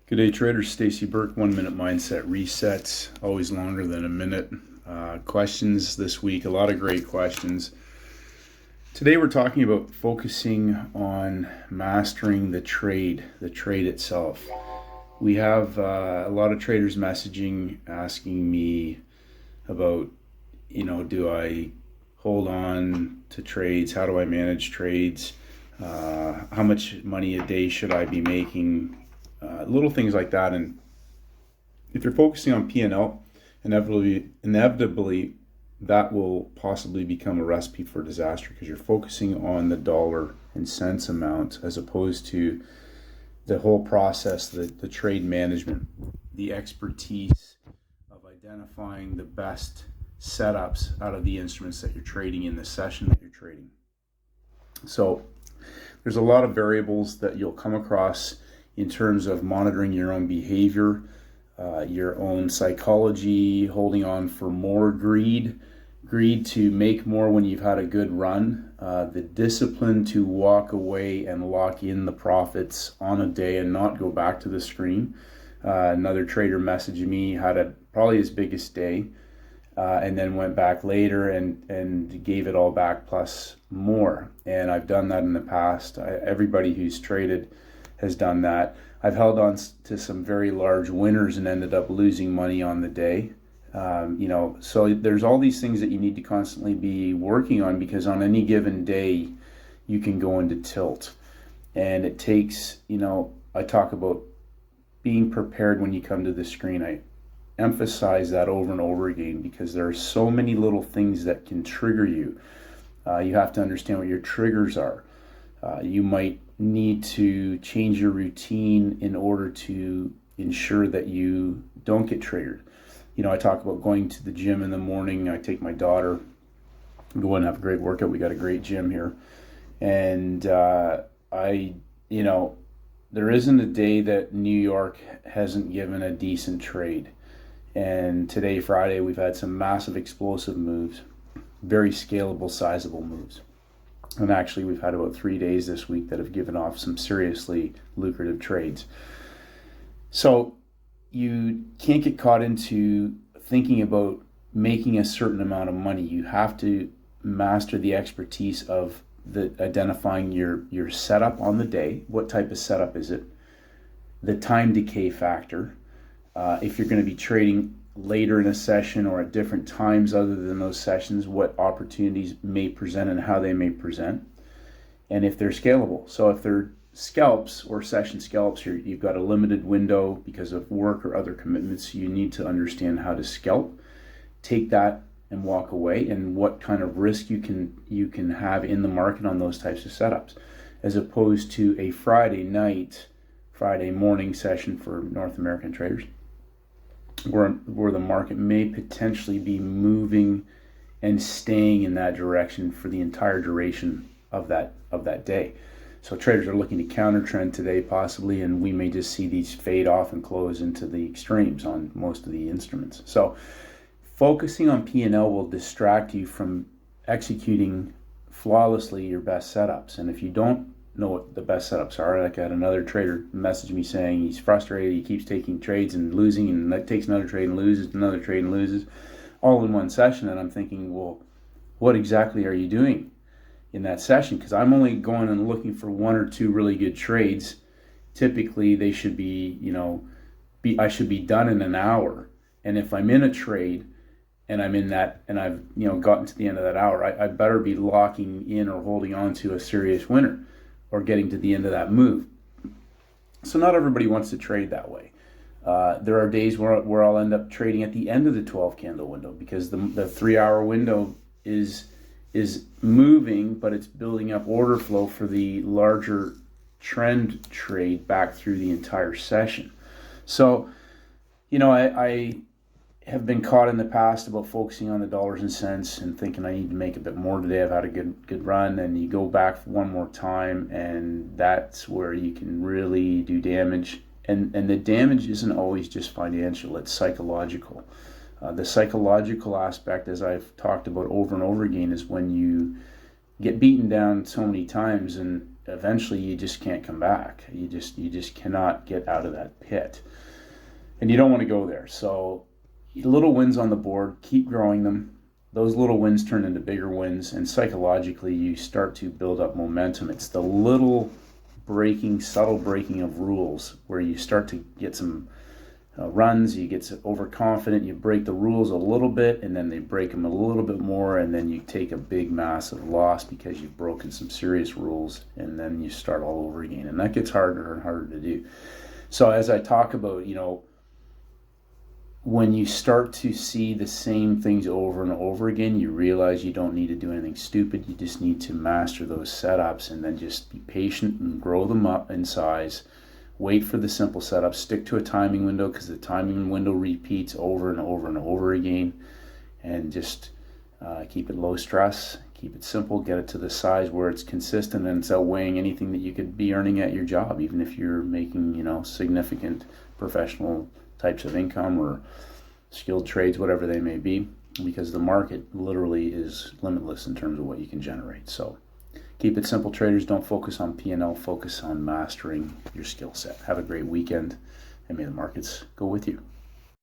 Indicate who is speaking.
Speaker 1: Good day, traders. Stacey, Burke, 1 minute mindset resets, always longer than a minute. Questions this week, a lot of great questions. Today we're talking about focusing on mastering the trade itself. We have a lot of traders messaging, asking me about, do I hold on to trades? How do I manage trades? How much money a day should I be making? Little things like that. And if you're focusing on P&L, inevitably that will possibly become a recipe for disaster, because you're focusing on the dollar and cents amount as opposed to the whole process, the trade management, the expertise of identifying the best setups out of the instruments that you're trading in the session that you're trading. So there's a lot of variables that you'll come across in terms of monitoring your own behavior, your own psychology, holding on for more greed to make more when you've had a good run, the discipline to walk away and lock in the profits on a day and not go back to the screen. Another trader messaged me, had probably his biggest day, and then went back later and gave it all back plus more. And I've done that in the past. Everybody who's traded has done that. I've held on to some very large winners and ended up losing money on the day. So there's all these things that you need to constantly be working on, because on any given day you can go into tilt. And it takes, I talk about being prepared when you come to the screen. I emphasize that over and over again, because there are so many little things that can trigger you. You have to understand what your triggers are. You might need to change your routine in order to ensure that you don't get triggered. I talk about going to the gym in the morning. I take my daughter, go and have a great workout. We got a great gym here. And there isn't a day that New York hasn't given a decent trade. And today, Friday, we've had some massive explosive moves, very scalable, sizable moves. And actually, we've had about 3 days this week that have given off some seriously lucrative trades. So you can't get caught into thinking about making a certain amount of money. You have to master the expertise of identifying your setup on the day. What type of setup is it? The time decay factor. If you're going to be trading later in a session or at different times other than those sessions, what opportunities may present and how they may present, and if they're scalable. So if they're scalps or session scalps, you've got a limited window because of work or other commitments. You need to understand how to scalp, take that and walk away, and what kind of risk you can have in the market on those types of setups, as opposed to a Friday morning session for North American traders, where the market may potentially be moving and staying in that direction for the entire duration of that day. So traders are looking to counter trend today possibly, and we may just see these fade off and close into the extremes on most of the instruments. So focusing on P&L will distract you from executing flawlessly your best setups. And if you don't know what the best setups are, like I had another trader message me saying he's frustrated, he keeps taking trades and losing, and that takes another trade and loses, another trade and loses, all in one session. And I'm thinking, well, what exactly are you doing in that session? Because I'm only going and looking for one or two really good trades. Typically they should be, I should be done in an hour. And if I'm in a trade and I'm in that, and I've gotten to the end of that hour, I better be locking in or holding on to a serious winner, or getting to the end of that move. So not everybody wants to trade that way. There are days where I'll end up trading at the end of the 12 candle window, because the 3 hour window is moving, but it's building up order flow for the larger trend trade back through the entire session. So, I have been caught in the past about focusing on the dollars and cents and thinking I need to make a bit more today. I've had a good run, and you go back one more time, and that's where you can really do damage. And the damage isn't always just financial, it's psychological. The psychological aspect, as I've talked about over and over again, is when you get beaten down so many times, and eventually you just can't come back. You just cannot get out of that pit, and you don't want to go there. So little wins on the board, keep growing them. Those little wins turn into bigger wins, and psychologically you start to build up momentum. It's the little subtle breaking of rules where you start to get some runs, you get overconfident, you break the rules a little bit, and then they break them a little bit more, and then you take a big massive loss because you've broken some serious rules, and then you start all over again, and that gets harder and harder to do. So as I talk about, when you start to see the same things over and over again, you realize you don't need to do anything stupid. You just need to master those setups, and then just be patient and grow them up in size. Wait for the simple setup. Stick to a timing window, because the timing window repeats over and over and over again. And just keep it low stress. Keep it simple. Get it to the size where it's consistent and it's outweighing anything that you could be earning at your job, even if you're making significant professional types of income or skilled trades, whatever they may be, because the market literally is limitless in terms of what you can generate. So keep it simple, traders. Don't focus on P&L. Focus on mastering your skill set. Have a great weekend, and may the markets go with you.